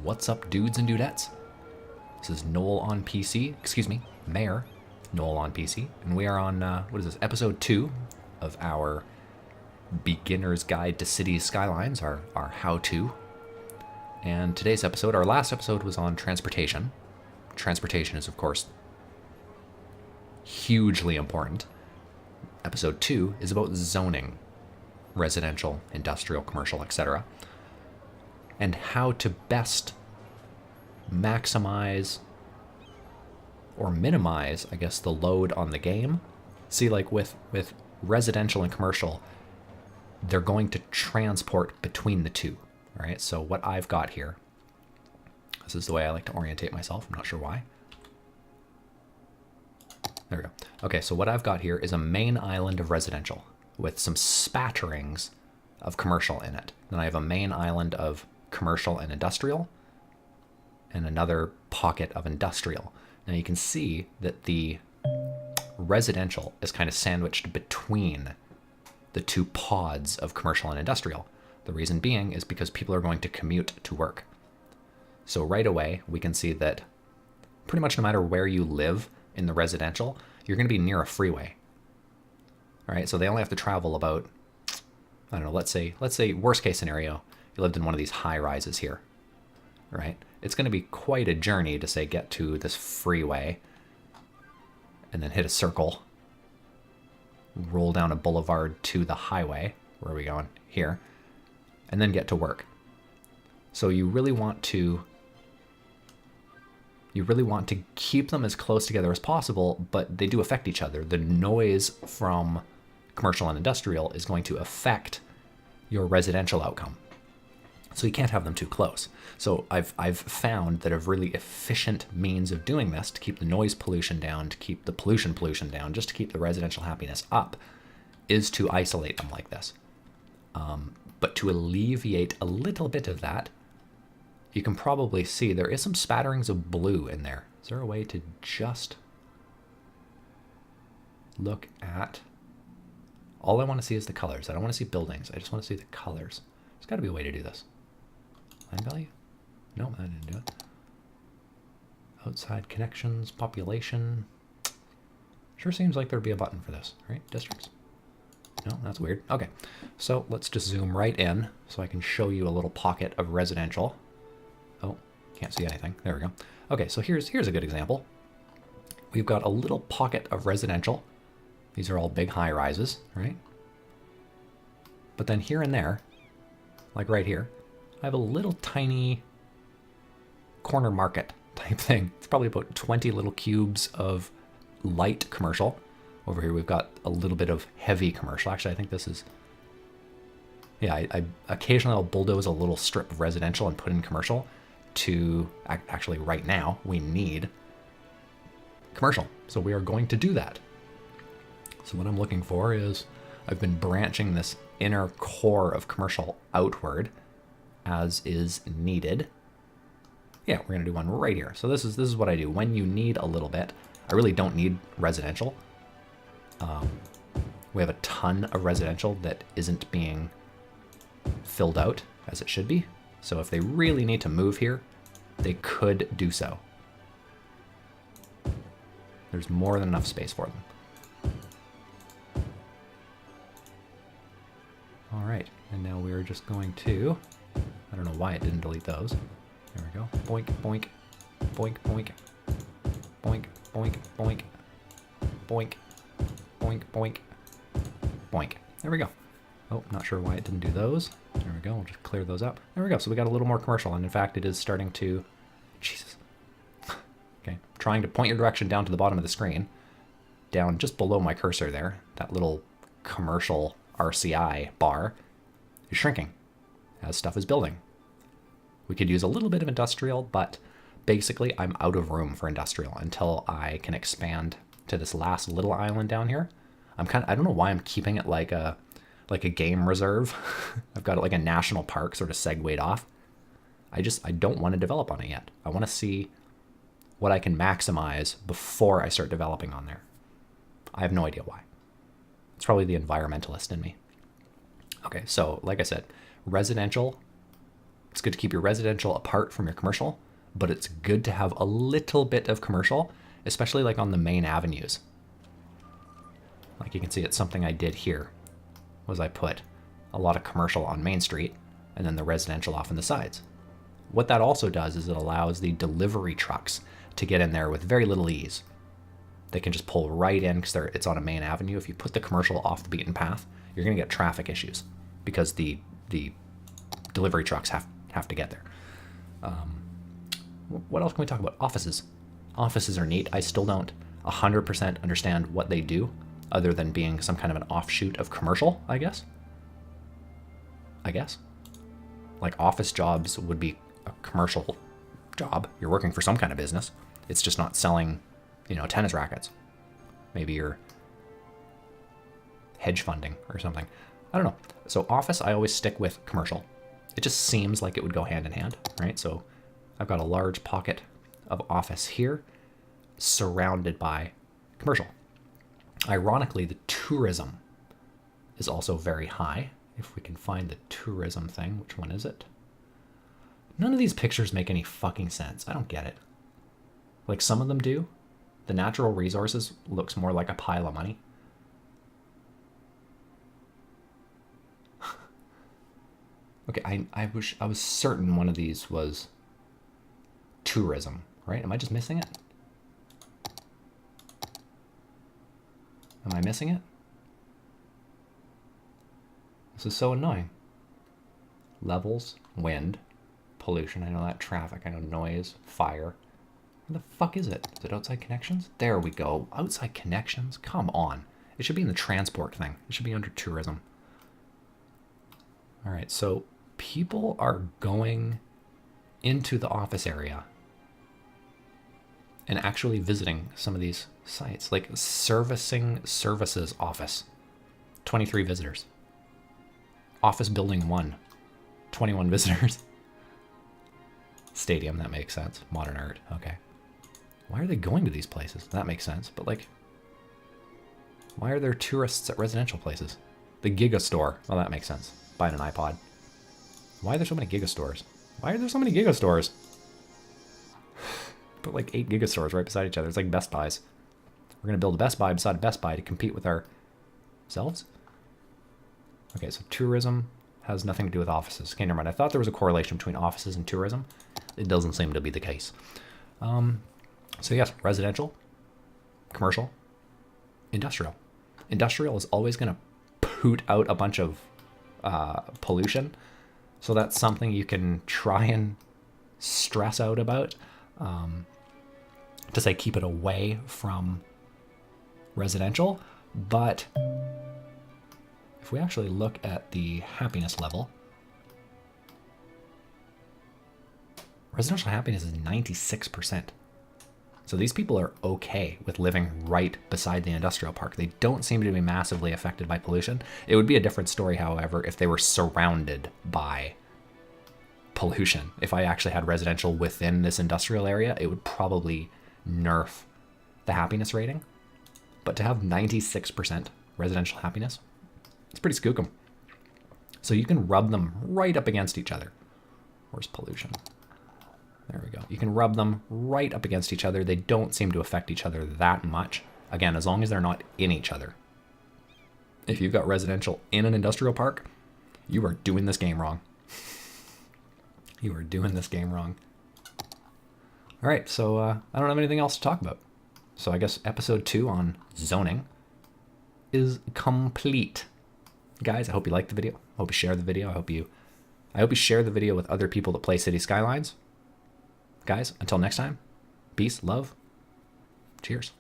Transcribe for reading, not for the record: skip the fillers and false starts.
What's up, dudes and dudettes? This is NOELonPC, excuse me, Mayor NOELonPC, and we are on, what is this, episode 2 of our Beginner's Guide to Cities Skylines, our how-to. And today's episode, our last episode, was on transportation. Transportation is, of course, hugely important. Episode 2 is about zoning, residential, industrial, commercial, etc., and how to best maximize or minimize, I guess, the load on the game. See, like with residential and commercial, they're going to transport between the two. All right, so what I've got here, this is the way I like to orientate myself. I'm not sure why. There we go. Okay, so what I've got here is a main island of residential with some spatterings of commercial in it. Then I have a main island of commercial and industrial, and another pocket of industrial. Now you can see that the residential is kind of sandwiched between the two pods of commercial and industrial. The reason being is because people are going to commute to work. So right away, we can see that pretty much no matter where you live in the residential, you're going to be near a freeway. All right, so they only have to travel about, I don't know, let's say worst case scenario, you lived in one of these high rises here, right? It's going to be quite a journey to, say, get to this freeway and then hit a circle, roll down a boulevard to the highway. Where are we going? Here. And then get to work. So you really want to keep them as close together as possible, but they do affect each other. The noise from commercial and industrial is going to affect your residential outcome. So you can't have them too close. So I've found that a really efficient means of doing this to keep the noise pollution down, to keep the pollution down, just to keep the residential happiness up, is to isolate them like this. But to alleviate a little bit of that, you can probably see there is some spatterings of blue in there. Is there a way to just look at... All I want to see is the colors. I don't want to see buildings. I just want to see the colors. There's got to be a way to do this. Line value? No, that didn't do it. Outside connections, population. Sure seems like there'd be a button for this, right? Districts. No, that's weird. Okay, so let's just zoom right in so I can show you a little pocket of residential. Oh, can't see anything. There we go. Okay, so here's a good example. We've got a little pocket of residential. These are all big high rises, right? But then here and there, like right here, I have a little tiny corner market type thing. It's probably about 20 little cubes of light commercial. Over here we've got a little bit of heavy commercial. Actually, I think this is... Yeah, I occasionally I'll bulldoze a little strip of residential and put in commercial to... Actually, right now, we need commercial. So we are going to do that. So what I'm looking for is... I've been branching this inner core of commercial outward as is needed. Yeah, we're gonna do one right here. So this is what I do. When you need a little bit, I really don't need residential. We have a ton of residential that isn't being filled out as it should be. So if they really need to move here, they could do so. There's more than enough space for them. All right, and now we're just going to, I don't know why it didn't delete those. There we go. Boink, boink, boink, boink, boink, boink, boink, boink, boink, boink, boink. There we go. Oh, not sure why it didn't do those. There we go. We'll just clear those up. There we go. So we got a little more commercial, and in fact, it is starting to... Jesus. Okay, trying to point your direction down to the bottom of the screen, down just below my cursor there. That little commercial RCI bar is shrinking as stuff is building. We could use a little bit of industrial, but basically I'm out of room for industrial until I can expand to this last little island down here. I don't know why I'm keeping it like a game reserve. I've got it like a national park sort of segued off. I don't want to develop on it yet. I want to see what I can maximize before I start developing on there. I have no idea why. It's probably the environmentalist in me. Okay, so like I said, residential It's good to keep your residential apart from your commercial, but it's good to have a little bit of commercial, especially like on the main avenues. Like you can see, it's something I did here, was I put a lot of commercial on Main Street and then the residential off on the sides. What that also does is it allows the delivery trucks to get in there with very little ease. They can just pull right in because it's on a main avenue. If you put the commercial off the beaten path, you're going to get traffic issues because the delivery trucks have to get there. What else can we talk about? Offices. Offices are neat. I still don't 100% understand what they do other than being some kind of an offshoot of commercial, I guess. Like office jobs would be a commercial job. You're working for some kind of business. It's just not selling, tennis rackets. Maybe you're hedge funding or something. I don't know. So office, I always stick with commercial. It just seems like it would go hand in hand, right? So I've got a large pocket of office here surrounded by commercial. Ironically, the tourism is also very high. If we can find the tourism thing, which one is it? None of these pictures make any fucking sense. I don't get it. Like some of them do. The natural resources looks more like a pile of money. Okay, I was certain one of these was tourism, right? Am I just missing it? Am I missing it? This is so annoying. Levels, wind, pollution, I know that, traffic, I know noise, fire. Where the fuck is it? Is it outside connections? There we go. Outside connections? Come on. It should be in the transport thing. It should be under tourism. All right, so people are going into the office area and actually visiting some of these sites, like servicing services office, 23 visitors. Office building 1, 21 visitors. Stadium, that makes sense. Modern art, okay. Why are they going to these places? That makes sense, but like, why are there tourists at residential places? The Giga Store, well, that makes sense. Buying an iPod. Why are there so many Giga Stores? Why are there so many Giga Stores? Put like 8 Giga Stores right beside each other. It's like Best Buys. We're going to build a Best Buy beside a Best Buy to compete with ourselves? Okay, so tourism has nothing to do with offices. Okay, never mind. I thought there was a correlation between offices and tourism. It doesn't seem to be the case. So yes, residential, commercial, industrial. Industrial is always going to poot out a bunch of pollution. So that's something you can try and stress out about to say keep it away from residential. But if we actually look at the happiness level, residential happiness is 96%. So these people are okay with living right beside the industrial park. They don't seem to be massively affected by pollution. It would be a different story, however, if they were surrounded by pollution. If I actually had residential within this industrial area, it would probably nerf the happiness rating. But to have 96% residential happiness, it's pretty skookum. So you can rub them right up against each other. Where's pollution? There we go. You can rub them right up against each other. They don't seem to affect each other that much. Again, as long as they're not in each other. If you've got residential in an industrial park, you are doing this game wrong. You are doing this game wrong. All right, so I don't have anything else to talk about. So I guess episode 2 on zoning is complete. Guys, I hope you liked the video. I hope you share the video. I hope you share the video with other people that play City Skylines. Guys, until next time, peace, love, cheers.